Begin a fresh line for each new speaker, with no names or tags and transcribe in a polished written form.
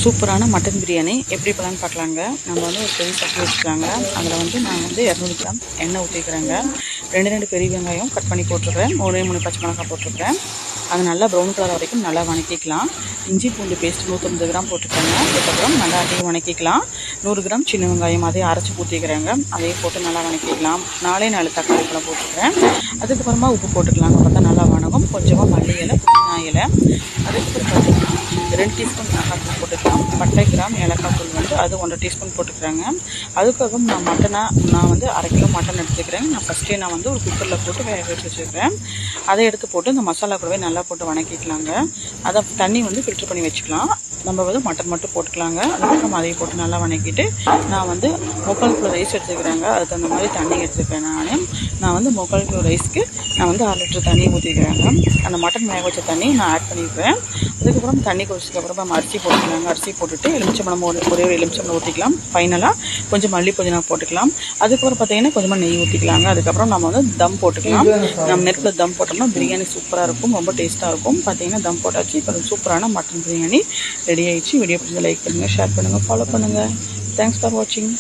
சூப்பரான மட்டன் பிரியாணி எப்படி பண்ணலான்னு பார்க்கலாங்க. நம்ம வந்து ஒரு பெரிய சட்டி வச்சுக்கலாங்க. அதில் வந்து நான் வந்து 200 கிராம் எண்ணெய் ஊற்றிக்கிறேங்க. 2 பெரிய வெங்காயம் கட் பண்ணி போட்டுருக்கிறேன். 3 பச்சை மிளகாய் போட்டிருக்கிறேன். அது நல்லா ப்ரௌன் கலர் வரைக்கும் நல்லா வணக்கிக்கலாம். இஞ்சி பூண்டு பேஸ்ட் 150 கிராம் போட்டுக்கோங்க. அதுக்கப்புறம் நல்லா அதையும் வணக்கிக்கலாம். 100 கிராம் சின்ன வெங்காயம் அதையும் அரைச்சி ஊற்றிக்கிறேங்க. அதையும் போட்டு நல்லா வணக்கிக்கலாம். 4 தக்காளி பழம் போட்டுக்கிறேன். அதுக்கப்புறமா உப்பு போட்டுக்கலாங்க. பார்த்தா நல்லா வணங்கும். கொஞ்சமாக மல்லி இலை, புதினா இலை, அதுக்கப்புறம் பார்த்திங்கன்னா 2 டீஸ்பூன் மிளகாத்தூள் போட்டுக்கலாம். பட்டை, கிராம், ஏலக்காய் தூள் வந்து அது 1.5 டீஸ்பூன் போட்டுக்கிறாங்க. அதுக்கப்புறம் நான் வந்து 1/2 கிலோ மட்டன் எடுத்துக்கிறேன். நான் ஃபஸ்ட்டே நான் வந்து ஒரு குக்கரில் போட்டு வேக வச்சு வச்சுருக்கேன். அதை எடுத்து போட்டு இந்த மசாலா கூடவே நல்லா போட்டு வணக்கிக்கலாங்க. அதை தண்ணி வந்து ஃபில்டர் பண்ணி வச்சுக்கலாம். நம்ம வந்து மட்டன் மட்டும் போட்டுக்கலாங்க. அதுக்கப்புறம் அதையும் போட்டு நல்லா வணக்கிட்டு நான் வந்து 3/4 கிலோ ரைஸ் எடுத்துக்கிறேங்க. அதுக்கு தகுந்த மாதிரி தண்ணி எடுத்துக்கிறேன். நான் வந்து 3/4 கிலோ ரைஸ்க்கு நான் வந்து 1/2 லிட்டர் தண்ணி ஊற்றிக்கிறேங்க. அந்த மட்டன் வேக வச்ச தண்ணி நான் ஆட் பண்ணிக்கிறேன். அதுக்கப்புறம் தண்ணி கொதிச்சதுக்கப்புறம் நம்ம அரிசி போட்டுக்கலாங்க. அரிசி போட்டுட்டு எலுமிச்சம்பழம் ஒரே ஒரு எலுமிச்சம்பழம் ஊற்றிக்கலாம். ஃபைனலாக கொஞ்சம் மல்லி புதினா போட்டுக்கலாம். அதுக்கப்புறம் பார்த்தீங்கன்னா கொஞ்சமாக நெய் ஊற்றிக்கலாங்க. அதுக்கப்புறம் நம்ம வந்து தம் போட்டுக்கலாம். நம்ம நெருப்பில் தம் போட்டோம்னா பிரியாணி சூப்பராக இருக்கும், ரொம்ப டேஸ்ட்டாக இருக்கும். பார்த்தீங்கன்னா தம் போட்டாச்சு. இப்போ சூப்பரான மட்டன் பிரியாணி ரெடி ஆகிடுச்சு. வீடியோ பிடிச்ச லைக் பண்ணுங்கள், ஷேர் பண்ணுங்கள், ஃபாலோ பண்ணுங்கள். தேங்க்ஸ் ஃபார் வாட்சிங்.